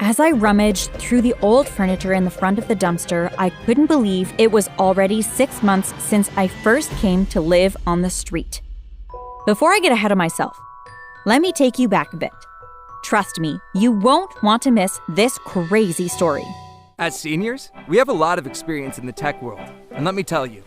As I rummaged through the old furniture in the front of the dumpster, I couldn't believe it was already 6 months since I first came to live on the street. Before I get ahead of myself, let me take you back a bit. Trust me, you won't want to miss this crazy story. As seniors, we have a lot of experience in the tech world, and let me tell you,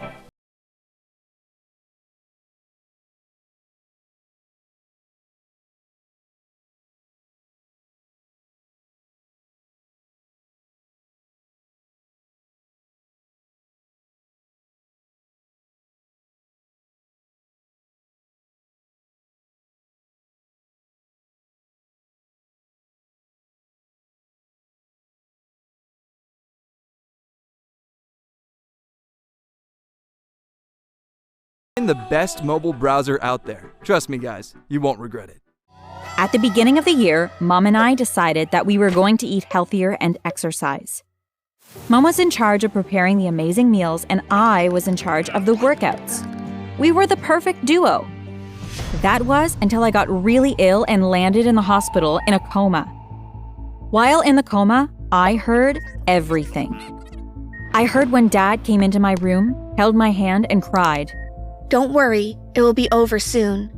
the best mobile browser out there. Trust me, guys, you won't regret it. At the beginning of the year, Mom and I decided that we were going to eat healthier and exercise. Mom was in charge of preparing the amazing meals, and I was in charge of the workouts. We were the perfect duo. That was until I got really ill and landed in the hospital in a coma. While in the coma, I heard everything. I heard when Dad came into my room, held my hand, and cried. Don't worry, it will be over soon.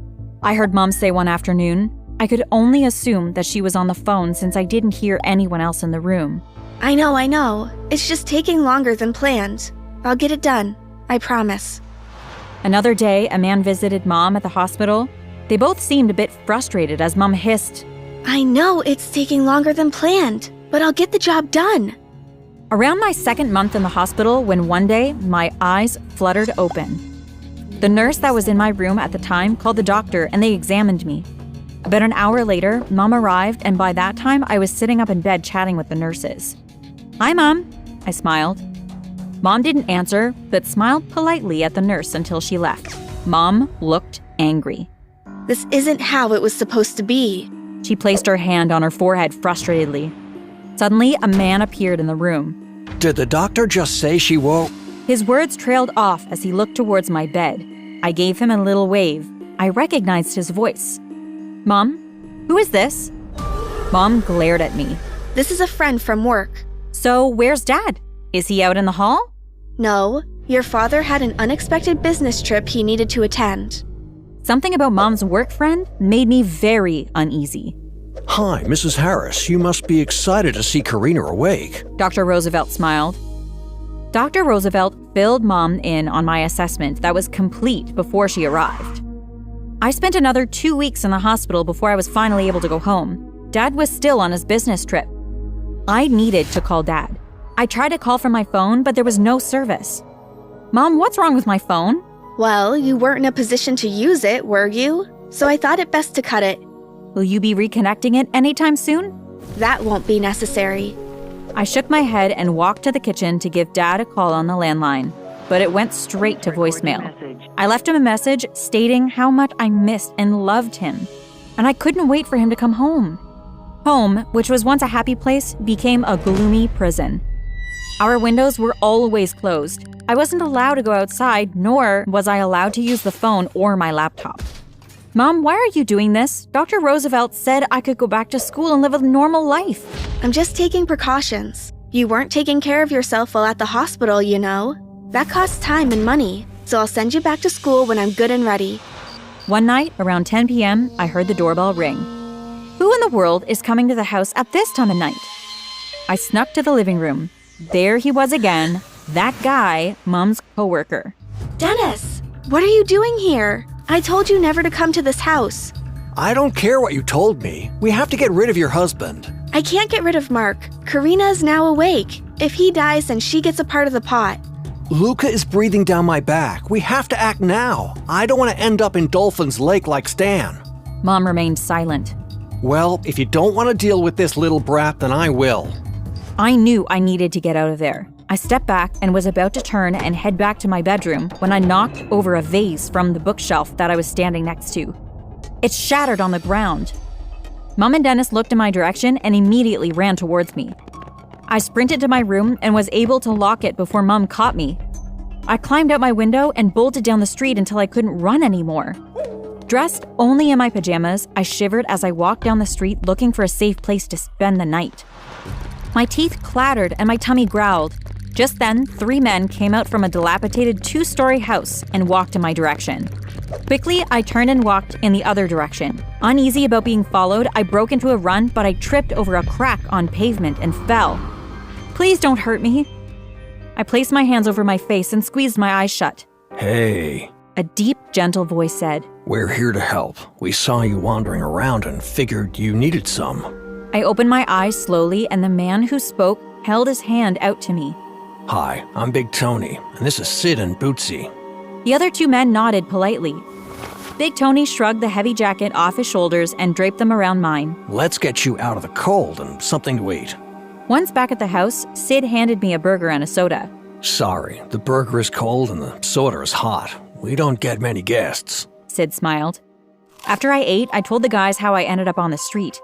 I heard Mom say one afternoon. I could only assume that she was on the phone since I didn't hear anyone else in the room. I know. It's just taking longer than planned. I'll get it done. I promise. Another day, a man visited Mom at the hospital. They both seemed a bit frustrated as Mom hissed. I know it's taking longer than planned, but I'll get the job done. Around my second month in the hospital, when one day my eyes fluttered open. The nurse that was in my room at the time called the doctor and they examined me. About an hour later, Mom arrived, and by that time I was sitting up in bed chatting with the nurses. Hi, Mom, I smiled. Mom didn't answer, but smiled politely at the nurse until she left. Mom looked angry. This isn't how it was supposed to be. She placed her hand on her forehead frustratedly. Suddenly, a man appeared in the room. Did the doctor just say she won't? His words trailed off as he looked towards my bed. I gave him a little wave. I recognized his voice. Mom, who is this? Mom glared at me. This is a friend from work. So, where's Dad? Is he out in the hall? No, your father had an unexpected business trip he needed to attend. Something about Mom's work friend made me very uneasy. Hi, Mrs. Harris. You must be excited to see Karina awake. Dr. Roosevelt smiled. Dr. Roosevelt filled Mom in on my assessment that was complete before she arrived. I spent another 2 weeks in the hospital before I was finally able to go home. Dad was still on his business trip. I needed to call Dad. I tried to call from my phone, but there was no service. Mom, what's wrong with my phone? Well, you weren't in a position to use it, were you? So I thought it best to cut it. Will you be reconnecting it anytime soon? That won't be necessary. I shook my head and walked to the kitchen to give Dad a call on the landline, but it went straight to voicemail. I left him a message stating how much I missed and loved him, and I couldn't wait for him to come home. Home, which was once a happy place, became a gloomy prison. Our windows were always closed. I wasn't allowed to go outside, nor was I allowed to use the phone or my laptop. Mom, why are you doing this? Dr. Roosevelt said I could go back to school and live a normal life. I'm just taking precautions. You weren't taking care of yourself while at the hospital, you know. That costs time and money, so I'll send you back to school when I'm good and ready. One night, around 10 p.m., I heard the doorbell ring. Who in the world is coming to the house at this time of night? I snuck to the living room. There he was again, that guy, Mom's coworker. Dennis, what are you doing here? I told you never to come to this house. I don't care what you told me. We have to get rid of your husband. I can't get rid of Mark. Karina is now awake. If he dies, then she gets a part of the pot. Luca is breathing down my back. We have to act now. I don't want to end up in Dolphin's Lake like Stan. Mom remained silent. Well, if you don't want to deal with this little brat, then I will. I knew I needed to get out of there. I stepped back and was about to turn and head back to my bedroom when I knocked over a vase from the bookshelf that I was standing next to. It shattered on the ground. Mom and Dennis looked in my direction and immediately ran towards me. I sprinted to my room and was able to lock it before Mom caught me. I climbed out my window and bolted down the street until I couldn't run anymore. Dressed only in my pajamas, I shivered as I walked down the street looking for a safe place to spend the night. My teeth clattered and my tummy growled. Just then, 3 men came out from a dilapidated 2-story house and walked in my direction. Quickly, I turned and walked in the other direction. Uneasy about being followed, I broke into a run, but I tripped over a crack on pavement and fell. "Please don't hurt me." I placed my hands over my face and squeezed my eyes shut. Hey, A deep, gentle voice said. we're here to help. We saw you wandering around and figured you needed some. I opened my eyes slowly, and the man who spoke held his hand out to me. Hi, I'm Big Tony, and this is Sid and Bootsy. The other 2 men nodded politely. Big Tony shrugged the heavy jacket off his shoulders and draped them around mine. Let's get you out of the cold and something to eat. Once back at the house, Sid handed me a burger and a soda. Sorry, the burger is cold and the soda is hot. We don't get many guests. Sid smiled. After I ate, I told the guys how I ended up on the street.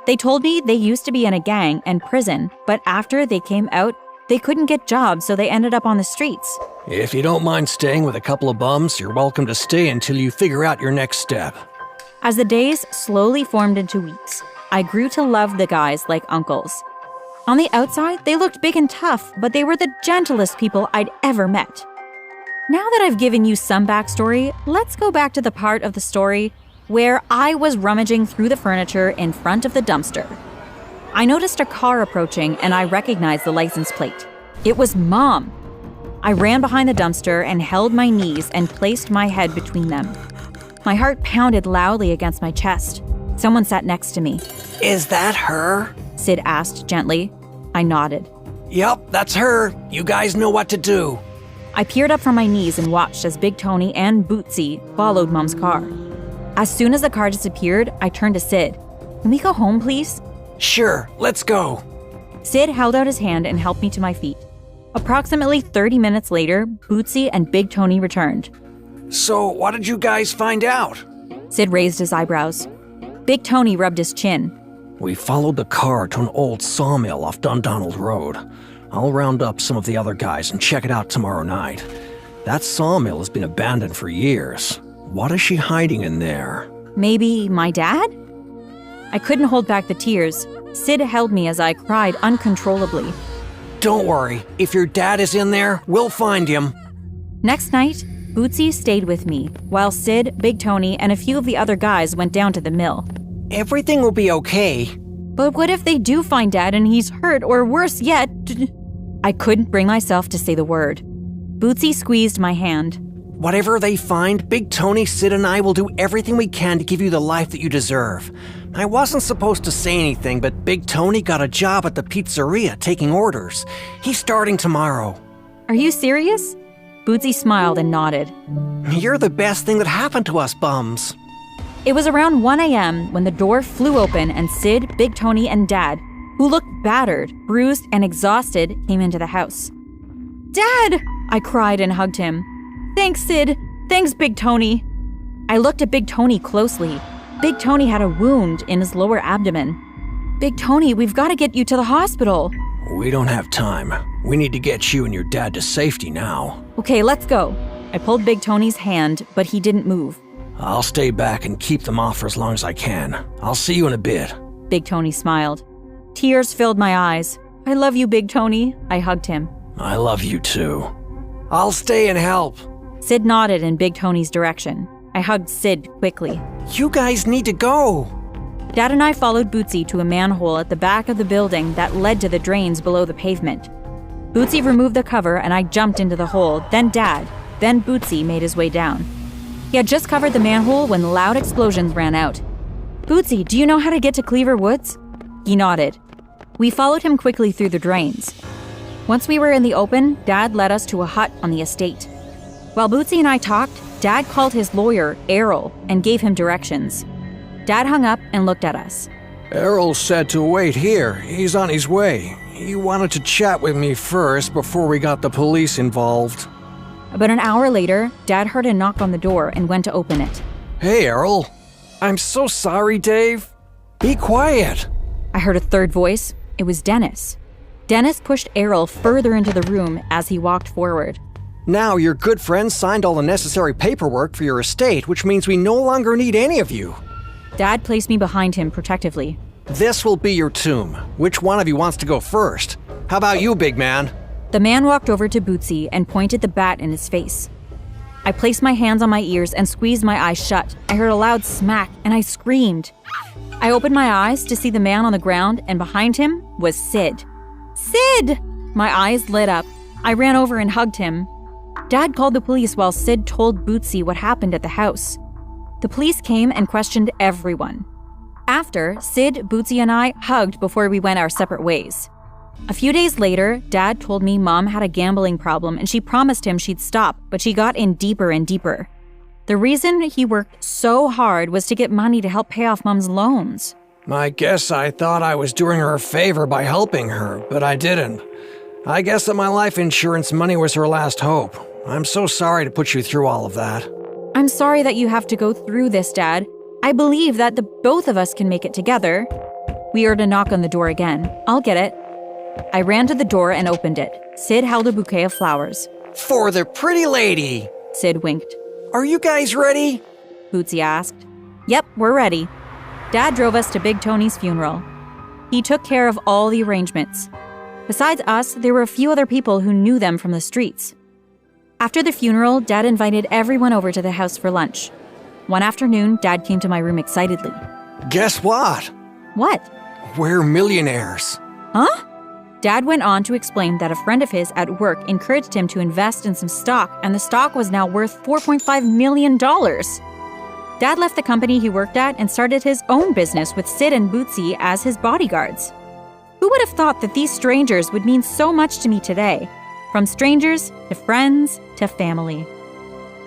They told me they used to be in a gang and prison, but after they came out, they couldn't get jobs, so they ended up on the streets. If you don't mind staying with a couple of bums, you're welcome to stay until you figure out your next step. As the days slowly formed into weeks, I grew to love the guys like uncles. On the outside, they looked big and tough, but they were the gentlest people I'd ever met. Now that I've given you some backstory, let's go back to the part of the story where I was rummaging through the furniture in front of the dumpster. I noticed a car approaching and I recognized the license plate. It was Mom. I ran behind the dumpster and held my knees and placed my head between them. My heart pounded loudly against my chest. Someone sat next to me. Is that her? Sid asked gently. I nodded. Yup, that's her. You guys know what to do. I peered up from my knees and watched as Big Tony and Bootsy followed Mom's car. As soon as the car disappeared, I turned to Sid. Can we go home, please? Sure, let's go. Sid held out his hand and helped me to my feet. Approximately 30 minutes later, Bootsy and Big Tony returned. So, what did you guys find out? Sid raised his eyebrows. Big Tony rubbed his chin. We followed the car to an old sawmill off Dundonald Road. I'll round up some of the other guys and check it out tomorrow night. That sawmill has been abandoned for years. What is she hiding in there? Maybe my dad? I couldn't hold back the tears. Sid held me as I cried uncontrollably. Don't worry, if your dad is in there, we'll find him. Next night, Bootsy stayed with me, while Sid, Big Tony, and a few of the other guys went down to the mill. Everything will be okay. But what if they do find Dad and he's hurt, or worse yet? I couldn't bring myself to say the word. Bootsy squeezed my hand. Whatever they find, Big Tony, Sid, and I will do everything we can to give you the life that you deserve. I wasn't supposed to say anything, but Big Tony got a job at the pizzeria taking orders. He's starting tomorrow. Are you serious? Bootsy smiled and nodded. You're the best thing that happened to us bums. It was around 1 a.m. when the door flew open and Sid, Big Tony, and Dad, who looked battered, bruised, and exhausted, came into the house. "Dad!" I cried and hugged him. "Thanks, Sid. Thanks, Big Tony." I looked at Big Tony closely. Big Tony had a wound in his lower abdomen. "Big Tony, we've got to get you to the hospital." We don't have time. We need to get you and your dad to safety now. "Okay, let's go." I pulled Big Tony's hand, but he didn't move. I'll stay back and keep them off for as long as I can. I'll see you in a bit. Big Tony smiled. Tears filled my eyes. "I love you, Big Tony." I hugged him. I love you too. I'll stay and help. Sid nodded in Big Tony's direction. I hugged Sid quickly. You guys need to go. Dad and I followed Bootsy to a manhole at the back of the building that led to the drains below the pavement. Bootsy removed the cover and I jumped into the hole, then Dad, then Bootsy made his way down. He had just covered the manhole when loud explosions ran out. "Bootsy, do you know how to get to Cleaver Woods?" He nodded. We followed him quickly through the drains. Once we were in the open, Dad led us to a hut on the estate. While Bootsy and I talked, Dad called his lawyer, Errol, and gave him directions. Dad hung up and looked at us. Errol said to wait here. He's on his way. He wanted to chat with me first before we got the police involved. About an hour later, Dad heard a knock on the door and went to open it. Hey, Errol. I'm so sorry, Dave. Be quiet. I heard a third voice. It was Dennis. Dennis pushed Errol further into the room as he walked forward. Now your good friend signed all the necessary paperwork for your estate, which means we no longer need any of you. Dad placed me behind him protectively. This will be your tomb. Which one of you wants to go first? How about you, big man? The man walked over to Bootsy and pointed the bat in his face. I placed my hands on my ears and squeezed my eyes shut. I heard a loud smack and I screamed. I opened my eyes to see the man on the ground, and behind him was Sid. Sid! My eyes lit up. I ran over and hugged him. Dad called the police while Sid told Bootsy what happened at the house. The police came and questioned everyone. After, Sid, Bootsy, and I hugged before we went our separate ways. A few days later, Dad told me Mom had a gambling problem and she promised him she'd stop, but she got in deeper and deeper. The reason he worked so hard was to get money to help pay off Mom's loans. I guess I thought I was doing her a favor by helping her, but I didn't. I guess that my life insurance money was her last hope. I'm so sorry to put you through all of that. I'm sorry that you have to go through this, Dad. I believe that the both of us can make it together. We heard a knock on the door again. I'll get it. I ran to the door and opened it. Sid held a bouquet of flowers. For the pretty lady! Sid winked. Are you guys ready? Bootsy asked. Yep, we're ready. Dad drove us to Big Tony's funeral. He took care of all the arrangements. Besides us, there were a few other people who knew them from the streets. After the funeral, Dad invited everyone over to the house for lunch. One afternoon, Dad came to my room excitedly. Guess what? What? We're millionaires. Huh? Dad went on to explain that a friend of his at work encouraged him to invest in some stock, and the stock was now worth $4.5 million. Dad left the company he worked at and started his own business with Sid and Bootsy as his bodyguards. Who would have thought that these strangers would mean so much to me today? From strangers to friends to family.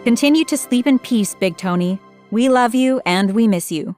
Continue to sleep in peace, Big Tony. We love you and we miss you.